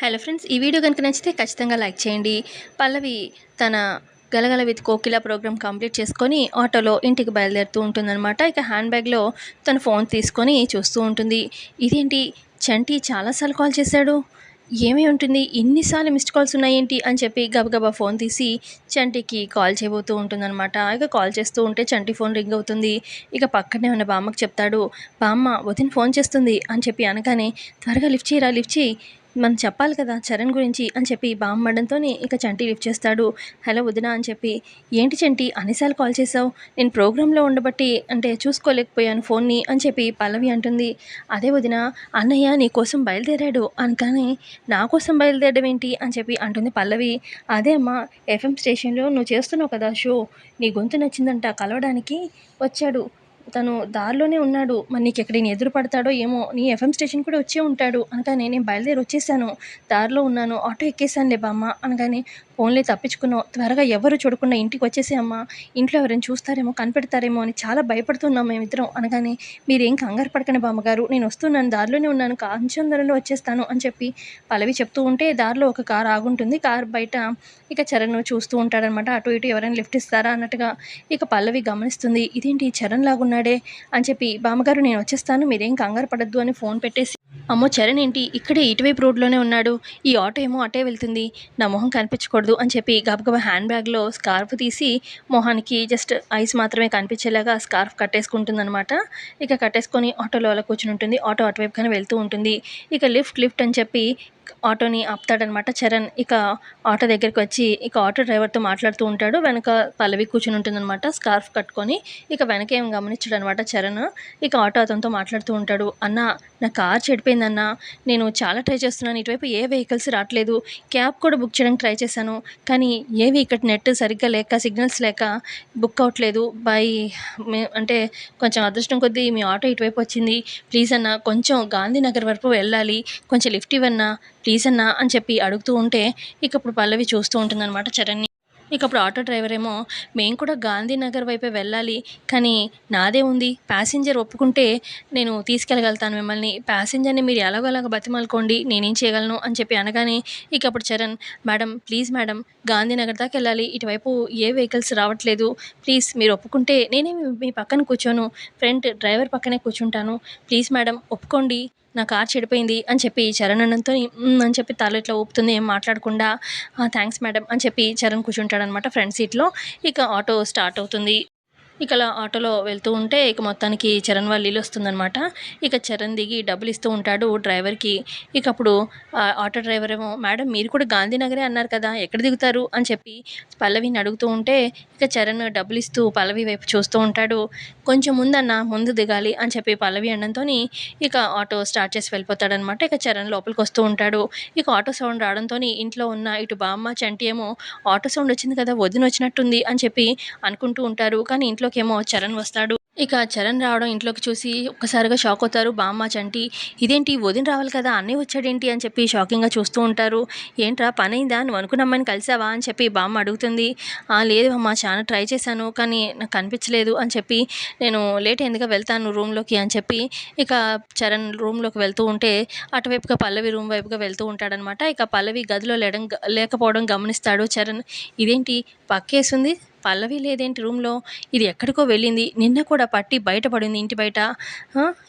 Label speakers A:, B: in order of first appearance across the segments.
A: Hello friends, ఈ video కనుక నచ్చితే ఖచ్చితంగా లైక్ చేయండి. పల్లవి తన గలగల విత్ కోకిల ప్రోగ్రామ్ కంప్లీట్ చేసుకొని ఆటోలో ఇంటికి బయలుదేరుతూ ఉంటుందన్నమాట. ఇక హ్యాండ్ బ్యాగ్లో తన ఫోన్ తీసుకొని చూస్తూ ఉంటుంది. ఇదేంటి, చంటి చాలాసార్లు కాల్ చేశాడు, ఏమై ఉంటుంది, ఇన్నిసార్లు మిస్డ్ కాల్స్ ఉన్నాయేంటి అని చెప్పి గబగబా ఫోన్ తీసి చంటికి కాల్ చేయబోతూ ఉంటుందన్నమాట. ఇక కాల్ చేస్తూ ఉంటే చంటి ఫోన్ రింగ్ అవుతుంది. ఇక పక్కనే ఉన్న బామ్మకు చెప్తాడు, బామ్మ వదిన ఫోన్ చేస్తుంది అని చెప్పి అనగానే, త్వరగా లిఫ్ట్ చేయరా, లిఫ్ట్ చేయి, మనం చెప్పాలి కదా చరణ్ గురించి అని చెప్పి బామ్మడంతో ఇక చంటి లిఫ్ట్ చేస్తాడు. హలో వదిన అని చెప్పి, ఏంటి చంటి అన్నిసార్లు కాల్ చేసావు, నేను ప్రోగ్రాంలో ఉండబట్టి అంటే చూసుకోలేకపోయాను ఫోన్ని అని చెప్పి పల్లవి అంటుంది. అదే వదిన, అన్నయ్య నీ కోసం బయలుదేరాడు అనగానే, నా కోసం బయలుదేరడం ఏంటి అని చెప్పి అంటుంది పల్లవి. అదే అమ్మా, ఎఫ్ఎం స్టేషన్లో నువ్వు చేస్తున్నావు కదా షో, నీ గొంతు నచ్చిందంట, కలవడానికి వచ్చాడు, తను దారిలోనే ఉన్నాడు, మరి నీకు ఎక్కడ నేను ఎదురు పడతాడో ఏమో, నీ ఎఫ్ఎం స్టేషన్ కూడా వచ్చే ఉంటాడు అనగానే, నేను బయలుదేరి వచ్చేసాను, దారిలో ఉన్నాను, ఆటో ఎక్కేసానులే బామ్మ అనగానే, ఫోన్లే తప్పించుకున్నావు, త్వరగా ఎవరు చూడకుండా ఇంటికి వచ్చేసే అమ్మా, ఇంట్లో ఎవరైనా చూస్తారేమో కనిపెడతారేమో అని చాలా భయపడుతున్నాం మేమిద్దరం అనగానే, మీరేం కంగారు పడకండి బామ్మగారు, నేను వస్తున్నాను, దారిలోనే ఉన్నాను, కొంచెం దూరంలో వచ్చేస్తాను అని చెప్పి పల్లవి చెప్తూ ఉంటే, దారిలో ఒక కారు ఆగుంటుంది. కారు బయట ఇక చరణ్ చూస్తూ ఉంటాడనమాట, అటు ఇటు ఎవరైనా లిఫ్ట్ ఇస్తారా అన్నట్టుగా. ఇక పల్లవి గమనిస్తుంది, ఇదేంటి చరణ్ లాగున్నాడే అని చెప్పి, బామ్మగారు నేను వచ్చేస్తాను, మీరేం కంగారు పడద్దు అని ఫోన్ పెట్టేసి, అమ్మో చరణ్ ఏంటి ఇక్కడే ఇటువైపు రోడ్లోనే ఉన్నాడు, ఈ ఆటో ఏమో అటే వెళ్తుంది, నా మొహం కనిపించకూడదు అని చెప్పి గబగబా హ్యాండ్ బ్యాగ్లో స్కార్ఫ్ తీసి మొహానికి జస్ట్ ఐస్ మాత్రమే కనిపించేలాగా స్కార్ఫ్ కట్టేసుకుంటుందన్నమాట. ఇక కట్టేసుకొని ఆటోలో అలా కూర్చుని ఉంటుంది. ఆటో అటువైపుగానే వెళ్తూ ఉంటుంది. ఇక లిఫ్ట్ లిఫ్ట్ అని చెప్పి ఆటోని ఆపుతాడనమాట చరణ్. ఇక ఆటో దగ్గరికి వచ్చి ఇక ఆటో డ్రైవర్తో మాట్లాడుతూ ఉంటాడు. వెనక పల్లవి కూర్చుని ఉంటుందన్నమాట స్కార్ఫ్ కట్టుకొని. ఇక వెనక ఏం గమనించడు అనమాట చరణ్. ఇక ఆటో అతనితో మాట్లాడుతూ ఉంటాడు, అన్న నా కార్ చెడిపోయిందన్న, నేను చాలా ట్రై చేస్తున్నాను, ఇటువైపు ఏ వెహికల్స్ రావట్లేదు, క్యాబ్ కూడా బుక్ చేయడానికి ట్రై చేశాను, కానీ ఏవి ఇక్కడ నెట్ సరిగ్గా లేక సిగ్నల్స్ లేక బుక్ అవ్వట్లేదు, అంటే కొంచెం అదృష్టం కొద్దీ మీ ఆటో ఇటువైపు వచ్చింది, ప్లీజ్ అన్న కొంచెం గాంధీనగర్ వరకు వెళ్ళాలి, కొంచెం లిఫ్ట్ ఇవ్వన్నా ప్లీజ్ అన్నా అని చెప్పి అడుగుతూ ఉంటే, ఇక ఇప్పుడు పల్లవి చూస్తూ ఉంటుందన్నమాట చరణ్ని. ఇక అప్పుడు ఆటో డ్రైవర్ ఏమో, మేము కూడా గాంధీనగర్ వైపే వెళ్ళాలి, కానీ నాదే ఉంది, ప్యాసింజర్ ఒప్పుకుంటే నేను తీసుకెళ్ళగలుగుతాను మిమ్మల్ని, ప్యాసింజర్ని మీరు ఎలాగోలాగా బతిమాలుకోండి, నేనేం చేయగలను అని చెప్పి అనగానే, ఇక అప్పుడు Charan, madam please madam, Gandhinagar దాకా వెళ్ళాలి, ఇటువైపు ఏ వెహికల్స్ రావట్లేదు, ప్లీజ్ మీరు ఒప్పుకుంటే నేనే మీ పక్కన కూర్చోను, ఫ్రంట్ డ్రైవర్ పక్కనే కూర్చుంటాను, ప్లీజ్ మేడం ఒప్పుకోండి, నా కార్ చెడిపోయింది అని చెప్పి చరణ్ అన్నంతో అని చెప్పి తల ఇట్లా ఊపుతుంది, ఏం మాట్లాడకుండా. థ్యాంక్స్ మేడం అని చెప్పి చరణ్ కూర్చుంటాడనమాట ఫ్రంట్ సీట్లో. ఇక ఆటో స్టార్ట్ అవుతుంది. ఇక అలా ఆటోలో వెళ్తూ ఉంటే ఇక మొత్తానికి చరణ్ వాళ్ళ ఇల్లు వస్తుందనమాట. ఇక చరణ్ దిగి డబ్బులు ఇస్తూ ఉంటాడు డ్రైవర్కి. ఇక అప్పుడు ఆటో డ్రైవర్ ఏమో, మేడం మీరు కూడా గాంధీనగరే అన్నారు కదా, ఎక్కడ దిగుతారు అని చెప్పి పల్లవిని అడుగుతూ ఉంటే, ఇక చరణ్ డబ్బులు ఇస్తూ పల్లవి వైపు చూస్తూ ఉంటాడు. కొంచెం ముందన్న, ముందు దిగాలి అని చెప్పి పల్లవి అనడంతో ఇక ఆటో స్టార్ట్ చేసి వెళ్ళిపోతాడనమాట. ఇక చరణ్ లోపలికి వస్తూ ఉంటాడు. ఇక ఆటో సౌండ్ రావడంతో ఇంట్లో ఉన్న ఇటు బామ్మ చంటి ఏమో, ఆటో సౌండ్ వచ్చింది కదా, వదిన వచ్చినట్టుంది అని చెప్పి అనుకుంటూ ఉంటారు. కానీ ఇంట్లోకేమో చరణ్ వస్తాడు. ఇక చరణ్ రావడం ఇంట్లోకి చూసి ఒక్కసారిగా షాక్ అవుతారు బామ్మ చంటి. ఇదేంటి వదిన రావాలి కదా, అన్నయ్య వచ్చాడేంటి అని చెప్పి షాకింగ్గా చూస్తూ ఉంటారు. ఏంట్రా పనైందా, నువ్వు అనుకున్న అమ్మాయిని కలిసావా అని చెప్పి బామ్మ అడుగుతుంది. లేదు అమ్మ, చాలా ట్రై చేశాను కానీ నాకు కనిపించలేదు అని చెప్పి, నేను లేట్ అయిందిగా వెళ్తాను రూమ్లోకి అని చెప్పి ఇక చరణ్ రూమ్లోకి వెళ్తూ ఉంటే, అటువైపుగా పల్లవి రూమ్ వైపుగా వెళ్తూ ఉంటాడనమాట. ఇక పల్లవి గదిలో లేకపోవడం గమనిస్తాడు చరణ్. ఇదేంటి పక్కేసింది, పల్లవి లేదేంటి రూమ్లో, ఇది ఎక్కడికో వెళ్ళింది, నిన్న కూడా పట్టి బయటపడింది ఇంటి బయట,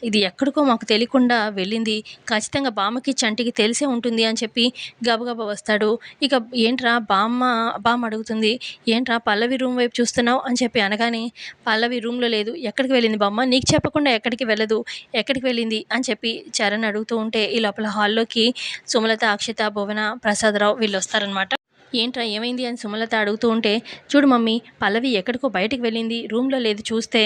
A: ఇది ఎక్కడికో మాకు తెలియకుండా వెళ్ళింది, ఖచ్చితంగా బామ్మకి చంటికి తెలిసే ఉంటుంది అని చెప్పి గబగబా వస్తాడు. ఇక ఏంట్రా బామ్మ అడుగుతుంది, ఏంట్రా పల్లవి రూమ్ వైపు చూస్తున్నావు అని చెప్పి అనగానే, పల్లవి రూమ్లో లేదు, ఎక్కడికి వెళ్ళింది బామ్మ, నీకు చెప్పకుండా ఎక్కడికి వెళ్ళదు, ఎక్కడికి వెళ్ళింది అని చెప్పి చరణ్ అడుగుతూ ఉంటే, ఈ లోపల హాల్లోకి సుమలత, అక్షిత, భువన, ప్రసాదరావు వీళ్ళు వస్తారనమాట. ఏంట్రా ఏమైంది అని సుమలత అడుగుతూ ఉంటే, చూడు మమ్మీ, పల్లవి ఎక్కడికో బయటికి వెళ్ళింది, రూమ్లో లేదు, చూస్తే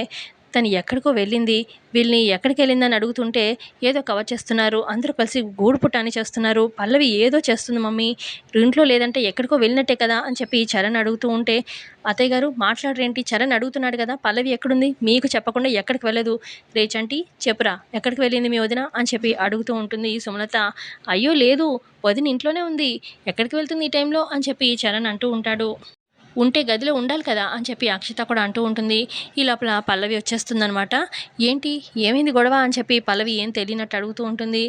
A: తను ఎక్కడికో వెళ్ళింది, వీళ్ళని ఎక్కడికి వెళ్ళిందని అడుగుతుంటే ఏదో కవర్ చేస్తున్నారు, అందరూ కలిసి గూడు పుటాని చేస్తున్నారు, పల్లవి ఏదో చేస్తుంది మమ్మీ, ఇంట్లో లేదంటే ఎక్కడికో వెళ్ళినట్టే కదా అని చెప్పి చరణ్ అడుగుతూ ఉంటే, అత్తయ్య గారు మాట్లాడరేంటి, చరణ్ అడుగుతున్నాడు కదా పల్లవి ఎక్కడుంది, మీకు చెప్పకుండా ఎక్కడికి వెళ్ళదు, రేచంటి చెప్పురా ఎక్కడికి వెళ్ళింది మీ వదిన అని చెప్పి అడుగుతూ ఉంటుంది సుమలత. అయ్యో లేదు, వదిన ఇంట్లోనే ఉంది, ఎక్కడికి వెళ్తుంది ఈ టైంలో అని చెప్పి చరణ్ అంటూ ఉంటాడు. ఉంటే గదిలో ఉండాలి కదా అని చెప్పి అక్షిత కూడా అంటూ ఉంటుంది. ఈ లోపల పల్లవి వచ్చేస్తుందనమాట. ఏంటి ఏమైంది గొడవ అని చెప్పి పల్లవి ఏం తెలియనట్టు అడుగుతూ ఉంటుంది.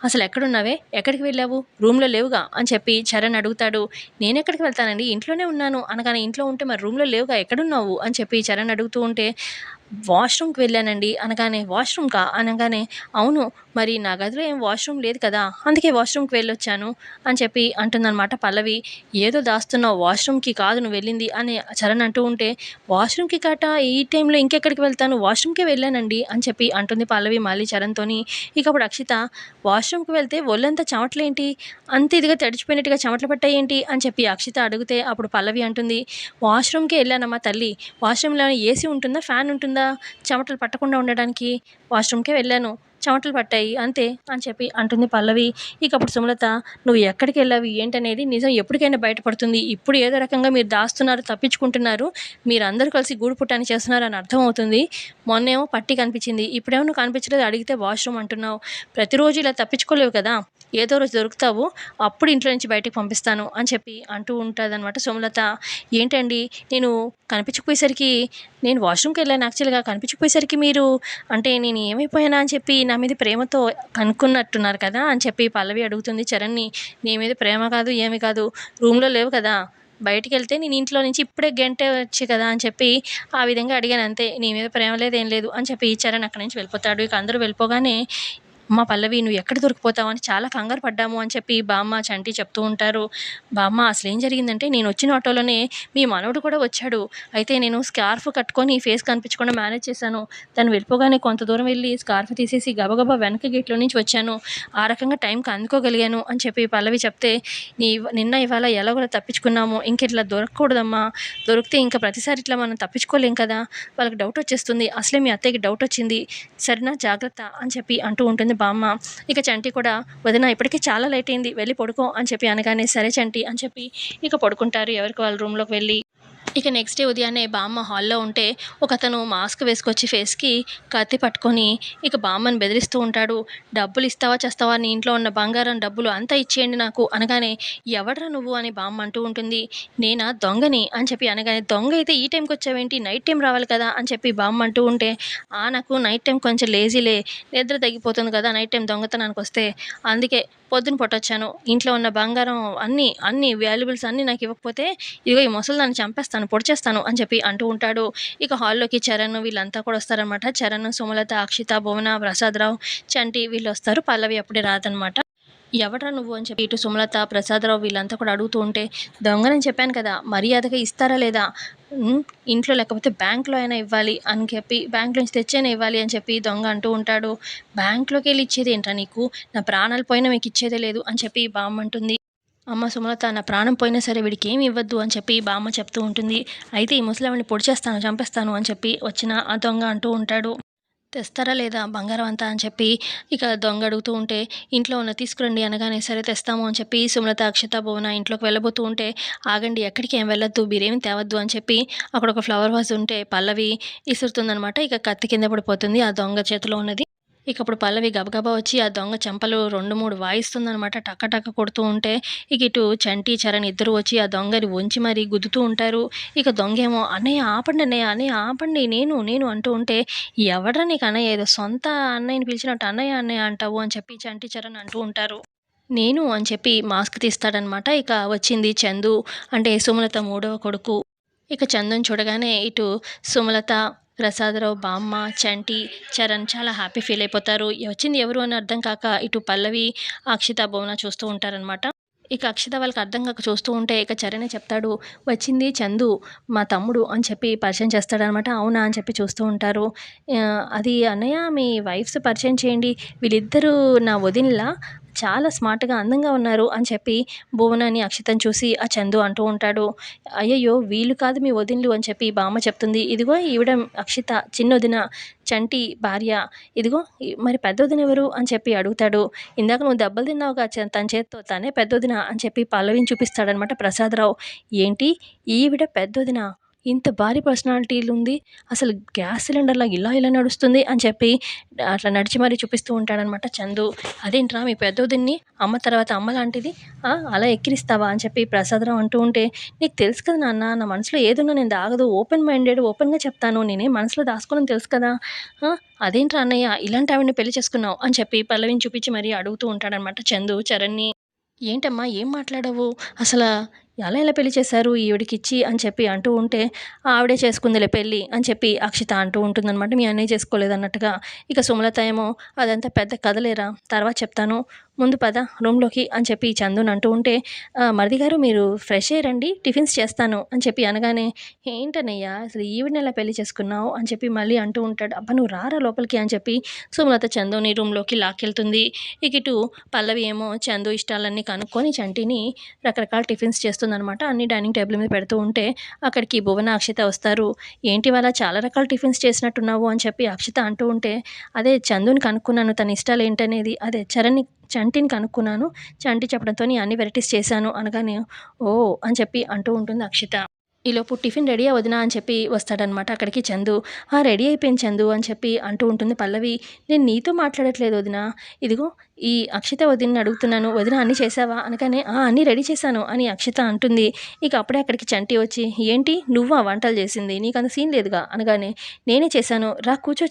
A: అసలు ఎక్కడున్నావే, ఎక్కడికి వెళ్ళావు, రూమ్లో లేవుగా అని చెప్పి చరణ్ అడుగుతాడు. నేనెక్కడికి వెళ్తానండి, ఇంట్లోనే ఉన్నాను అనగానే, ఇంట్లో ఉంటే మరి రూమ్లో లేవుగా ఎక్కడున్నావు అని చెప్పి చరణ్ అడుగుతూ ఉంటే, వాష్రూమ్కి వెళ్ళానండి అనగానే, వాష్రూమ్కా అనగానే, అవును మరి నా గదిలో ఏం వాష్రూమ్ లేదు కదా, అందుకే వాష్రూమ్కి వెళ్ళొచ్చాను అని చెప్పి అంటుందన్నమాట పల్లవి. ఏదో దాస్తున్నావు, వాష్రూమ్కి కాదు నువ్వు వెళ్ళింది అని చరణ్ అంటూ ఉంటే, వాష్రూమ్కి కాట ఈ టైంలో ఇంకెక్కడికి వెళ్తాను, వాష్రూమ్కే వెళ్ళానండి అని చెప్పి అంటుంది పల్లవి మళ్ళీ చరణ్తోని. ఇక అప్పుడు అక్షిత, వాష్రూమ్కి వెళ్తే ఒళ్ళంతా చెమటలేంటి, అంత ఇదిగా తడిచిపోయినట్టుగా చెమటలు పట్టాయేంటి అని చెప్పి అక్షిత అడిగితే అప్పుడు పల్లవి అంటుంది, వాష్రూమ్కే వెళ్ళానమ్మా తల్లి, వాష్రూమ్లో ఏసీ ఉంటుందా, ఫ్యాన్ ఉంటుందా చెమటలు పట్టకుండా ఉండడానికి, వాష్రూమ్కే వెళ్ళాను, చెమటలు పట్టాయి అంతే అని చెప్పి అంటుంది పల్లవి. ఇక అప్పుడు సుమలత, నువ్వు ఎక్కడికి వెళ్ళావు ఏంటనేది నిజం ఎప్పటికైనా బయటపడుతుంది, ఇప్పుడు ఏదో రకంగా మీరు దాస్తున్నారు, తప్పించుకుంటున్నారు, మీరందరూ కలిసి గూడు పుట్టాన్ని చేస్తున్నారు అని అర్థమవుతుంది. మొన్నేమో పట్టి కనిపించింది, ఇప్పుడేమో నువ్వు కనిపించలేదు, అడిగితే వాష్రూమ్ అంటున్నావు, ప్రతిరోజు ఇలా తప్పించుకోలేవు కదా, ఏదో రోజు దొరుకుతావు, అప్పుడు ఇంట్లో నుంచి బయటకు పంపిస్తాను అని చెప్పి అంటూ ఉంటుందన్నమాట సుమలత. ఏంటండి నేను కనిపించకపోయేసరికి, నేను వాష్రూమ్కి వెళ్ళాను యాక్చువల్గా, కనిపించకపోయేసరికి మీరు అంటే నేను ఏమైపోయానా అని చెప్పి నా మీద ప్రేమతో కనుక్కున్నట్టున్నారు కదా అని చెప్పి పల్లవి అడుగుతుంది చరణ్ని. నీ మీద ప్రేమ కాదు ఏమి కాదు, రూమ్లో లేవు కదా, బయటికి వెళ్తే నేను ఇంట్లో నుంచి ఇప్పుడే గంటే వచ్చి కదా అని చెప్పి ఆ విధంగా అడిగాను అంతే, నీ మీద ప్రేమ లేదు ఏం లేదు అని చెప్పి చరణ్ అక్కడి నుంచి వెళ్ళిపోతాడు. ఇక అందరూ వెళ్ళిపోగానే, అమ్మ పల్లవి నువ్వు ఎక్కడ దొరికిపోతావు అని చాలా కంగారు పడ్డాము అని చెప్పి బామ్మ చంటి చెప్తూ ఉంటారు. బామ్మ అసలేం జరిగిందంటే, నేను వచ్చిన ఆటోలోనే మీ మనవడు కూడా వచ్చాడు, అయితే నేను స్కార్ఫ్ కట్టుకొని ఫేస్ కనిపించకుండా మేనేజ్ చేశాను, తను వెళ్ళిపోగానే కొంత దూరం వెళ్ళి స్కార్ఫ్ తీసేసి గబగబా వెనక గేట్లో నుంచి వచ్చాను, ఆ రకంగా టైంకి అందుకోగలిగాను అని చెప్పి పల్లవి చెప్తే, నిన్న ఇవాళ ఎలాగోలా తప్పించుకున్నాము, ఇంక ఇట్లా దొరకకూడదమ్మా, దొరికితే ఇంకా ప్రతిసారి ఇట్లా మనం తప్పించుకోలేం కదా, వాళ్ళకి డౌట్ వచ్చేస్తుంది, అసలే మీ అత్తయ్యకి డౌట్ వచ్చింది, సరేనా జాగ్రత్త అని చెప్పి అంటూ ఉంటుంది బామ్మ. ఇక చంటి కూడా, వదిన ఇప్పటికీ చాలా లేట్ అయింది, వెళ్ళి పడుకో అని చెప్పి అనగానే, సరే చంటి అని చెప్పి ఇక పడుకుంటారు ఎవరికి వాళ్ళ రూమ్లోకి వెళ్ళి. ఇక నెక్స్ట్ డే ఉదయాన్నే బామ్మ హాల్లో ఉంటే, ఒకతను మాస్క్ వేసుకొచ్చి ఫేస్కి కత్తి పట్టుకొని ఇక బామ్మని బెదిరిస్తూ ఉంటాడు. డబ్బులు ఇస్తావా చేస్తావా, నీ ఇంట్లో ఉన్న బంగారం డబ్బులు అంతా ఇచ్చేయండి నాకు అనగానే, ఎవడ్రా నువ్వు అని బామ్మ అంటూ ఉంటుంది. నేనా దొంగని అని చెప్పి అనగానే, దొంగ అయితే ఈ టైంకి వచ్చావేంటి, నైట్ టైం రావాలి కదా అని చెప్పి బామ్మ అంటూ ఉంటే, నాకు నైట్ టైం కొంచెం లేజీలే, నిద్ర తగ్గిపోతుంది కదా నైట్ టైం దొంగతనానికి వస్తే, అందుకే పొద్దున పొట్టొచ్చాను, ఇంట్లో ఉన్న బంగారం అన్ని వాల్యుబుల్స్ అన్నీ నాకు ఇవ్వకపోతే, ఇదిగో ఈ ముసలిదాన్ని చంపేస్తాను, పొడి చేస్తాను అని చెప్పి అంటూ ఉంటాడు. ఇక హాల్లోకి చరణ్ వీళ్ళంతా కూడా వస్తారనమాట. చరణ్, సుమలత, అక్షిత, భువన, ప్రసాదరావు, చంటి వీళ్ళు వస్తారు. పల్లవి అప్పుడే రాదనమాట. ఎవడ్రా నువ్వు అని చెప్పి ఇటు సుమలత, ప్రసాదరావు వీళ్ళంతా కూడా అడుగుతూ ఉంటే, దొంగనని చెప్పాను కదా, మర్యాదగా ఇస్తారా లేదా, ఇంట్లో లేకపోతే బ్యాంక్లో అయినా ఇవ్వాలి అని చెప్పి, బ్యాంక్ నుంచి తెచ్చైనా ఇవ్వాలి అని చెప్పి దొంగ అంటూ ఉంటాడు. బ్యాంక్లోకి వెళ్ళి ఇచ్చేది ఏంట్రా నీకు, నా ప్రాణాలు పోయినా మీకు ఇచ్చేదే లేదు అని చెప్పి బామ్మ అంటుంది. అమ్మ సుమలత, నా ప్రాణం పోయినా సరే వీడికి ఏమి ఇవ్వద్దు అని చెప్పి బామ్మ చెప్తూ ఉంటుంది. అయితే ఈ ముసలావిడిని పొడి చేస్తాను, చంపేస్తాను అని చెప్పి వచ్చిన ఆ దొంగ అంటూ ఉంటాడు. తెస్తారా లేదా బంగారం అంతా అని చెప్పి ఇక దొంగ అడుగుతూ ఉంటే, ఇంట్లో ఉన్న తీసుకురండి అనగానే, సరే తెస్తాము అని చెప్పి సుమలత, అక్షిత, భువన ఇంట్లోకి వెళ్ళబోతూ ఉంటే, ఆగండి ఎక్కడికి ఏం వెళ్ళొద్దు, మీరేమి తేవద్దు అని చెప్పి అక్కడ ఒక ఫ్లవర్ వాజ్ ఉంటే పల్లవి ఇసురుతుందనమాట. ఇక కత్తి కింద పడిపోతుంది ఆ దొంగ చేతిలో ఉన్నది. ఇక అప్పుడు పల్లవి గబగబా వచ్చి ఆ దొంగ చెంపలు 2, 3 వాయిస్తుందనమాట. టక టక కొడుతూ ఉంటే, ఇక ఇటు చంటి, చరణ్ ఇద్దరు వచ్చి ఆ దొంగని వంచి మరీ గుద్దుతూ ఉంటారు. ఇక దొంగేమో, అన్నయ్య ఆపండి అన్నయ్య, అన్నయ్య ఆపండి, నేను అంటూ ఉంటే, ఎవడ్రా నీకు అన్నయ్య, ఏదో సొంత అన్నయ్యని పిలిచినట్టు అన్నయ్య అన్నయ్య అంటావు అని చెప్పి చంటి, చరణ్ అంటూ ఉంటారు. నేను అని చెప్పి మాస్క్ తీస్తాడనమాట. ఇక వచ్చింది చందు, అంటే సుమలత మూడవ కొడుకు. ఇక చందుని చూడగానే ఇటు సుమలత, ప్రసాదరావు, బామ్మ, చంటి, చరణ్ చాలా హ్యాపీ ఫీల్ అయిపోతారు. వచ్చింది ఎవరు అని అర్థం కాక ఇటు పల్లవి, అక్షిత, భువన చూస్తూ ఉంటారనమాట. ఇక అక్షిత వాళ్ళకి అర్థం కాక చూస్తూ ఉంటే, ఇక చరణే చెప్తాడు, వచ్చింది చందు మా తమ్ముడు అని చెప్పి పరిచయం చేస్తాడనమాట. అవునా అని చెప్పి చూస్తూ ఉంటారు. అది అన్నయ్య మీ వైఫ్స్ పరిచయం చేయండి, వీళ్ళిద్దరూ నా వదినలా, చాలా స్మార్ట్గా అందంగా ఉన్నారు అని చెప్పి భువనని, అక్షితని చూసి ఆ చందు అంటూ ఉంటాడు. అయ్యయ్యో వీళ్ళు కాదు మీ వదినలు అని చెప్పి బామ్మ చెప్తుంది. ఇదిగో ఈవిడ అక్షిత చిన్నొదిన, చంటి భార్య, ఇదిగో మరి పెద్దొదిన ఎవరు అని చెప్పి అడుగుతాడు. ఇందాక నువ్వు దెబ్బలు తిన్నావుగా తన చేత్తో, తనే పెద్దొదిన అని చెప్పి పల్లవిని చూపిస్తాడనమాట ప్రసాదరావు. ఏంటి ఈవిడ పెద్దొదిన, ఇంత భారీ పర్సనాలిటీలు ఉంది. అసలు గ్యాస్ సిలిండర్‌లా ఇలా ఇలా నడుస్తుంది అని చెప్పి అట్లా నడిచి మరీ చూపిస్తూ ఉంటాడనమాట చందు. అదేంట్రా మీ పెద్దోదిన్ని అమ్మ తర్వాత అమ్మ లాంటిది అలా ఎక్కిరిస్తావా అని చెప్పి ప్రసాదరావు అంటూ ఉంటే, నీకు తెలుసు కదా నాన్న నా మనసులో ఏదున్నా నేను దాగదు. ఓపెన్ మైండెడ్ ఓపెన్‌గా చెప్తాను. నేనేం మనసులో దాసుకోనని తెలుసు కదా! ఆ! అదేంట్రా అన్నయ్య ఇలాంటి ఆవిడని పెళ్లి చేసుకున్నావు అని చెప్పి పల్లవిని చూపించి మరీ అడుగుతూ ఉంటాడనమాట చందు చరణ్‌ని. ఏంటమ్మా ఏం మాట్లాడవు? అసలా ఎలా ఎలా పెళ్లి చేశారు ఈవిడకిచ్చి అని చెప్పి అంటూ ఉంటే, ఆవిడే చేసుకుందిలే పెళ్లి అని చెప్పి అక్షిత అంటూ ఉంటుందనమాట. మీ అన్నయ్య చేసుకోలేదన్నట్టుగా. ఇక సుమలత ఏమో అదంతా పెద్ద కథలేరా తర్వాత చెప్తాను. ముందు పద రూమ్‌లోకి అని చెప్పి చందుని అంటూ ఉంటే, మరిది గారు మీరు ఫ్రెష్ అయ్యి రండి టిఫిన్స్ చేస్తాను అని చెప్పి అనగానే, ఏంటన్నయ్య అసలు ఈవిడనెలా పెళ్లి చేసుకున్నావు అని చెప్పి మళ్ళీ అంటూ ఉంటాడు. అబ్బా! నువ్వు రారా లోపలికి అని చెప్పి సుమలత చందుని రూమ్‌లోకి లాక్కెళ్తుంది. ఇక ఇటు పల్లవి ఏమో చందు ఇష్టాలన్నీ కనుక్కొని చంటిని రకరకాల టిఫిన్స్ చేస్తుందనమాట. అన్నీ డైనింగ్ టేబుల్ మీద పెడుతూ ఉంటే, అక్కడికి భువన, అక్షిత వస్తారు. ఏంటి ఇవాళ చాలా రకాల టిఫిన్స్ చేసినట్టున్నావు అని చెప్పి అక్షిత అంటూ ఉంటే, అదే చందుని కనుక్కున్నాను తన ఇష్టాలేంటనేది. అదే చంటిని కనుక్కున్నాను. చంటి చెప్పడంతోని అన్ని వెరైటీస్ చేశాను అనగానే, ఓహ్! అని చెప్పి అంటూ ఉంటుంది అక్షిత. ఈలోపు టిఫిన్ రెడీయా వదినా అని చెప్పి వస్తాడనమాట అక్కడికి చందు. రెడీ అయిపోయింది చందు అని చెప్పి అంటూ ఉంటుంది పల్లవి. నేను నీతో మాట్లాడట్లేదు వదినా. ఇదిగో ఈ అక్షిత వదినని అడుగుతున్నాను. వదిన అన్నీ చేశావా? అనగానే అన్నీ రెడీ చేశాను అని అక్షిత అంటుంది. ఇక అప్పుడే అక్కడికి చంటి వచ్చి, ఏంటి నువ్వా వంటలు చేసింది? నీకంత సీన్ లేదుగా అనగానే, నేనే చేశాను. రా కూర్చో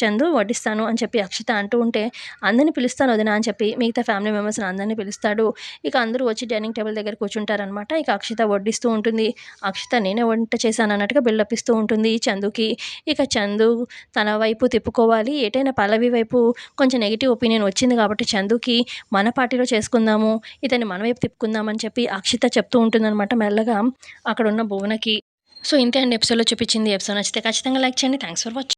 A: చందు వడ్డిస్తాను అని చెప్పి అక్షిత అంటూ ఉంటే, అందరిని పిలుస్తాను వదినా అని చెప్పి మిగతా ఫ్యామిలీ మెంబర్స్‌ని అందరిని పిలుస్తాడు. ఇక అందరూ వచ్చి డైనింగ్ టేబుల్ దగ్గర కూర్చుంటారనమాట. ఇక అక్షిత వడ్డిస్తూ ఉంటుంది. అక్షిత నేనే వంట చేశానన్నట్టుగా బిల్డప్ ఇస్తూ ఉంటుంది చందుకి. ఇక చందు తన వైపు తిప్పుకోవాలి. ఏటైనా పల్లవి వైపు కొంచెం నెగెటివ్ ఒపీనియన్ వచ్చింది కాబట్టి చందుకి మన పార్టీలో చేసుకుందాము. ఇతన్ని మన వైపు తిప్పుకుందాం అని చెప్పి అక్షిత చెప్తూ ఉంటుందనమాట మెల్లగా అక్కడున్న భువనకి. సో, ఇంతే అండి ఎపిసోడ్‌లో చూపించింది. ఎపిసోడ్ నచ్చితే ఖచ్చితంగా లైక్ చేయండి. Thanks for watching.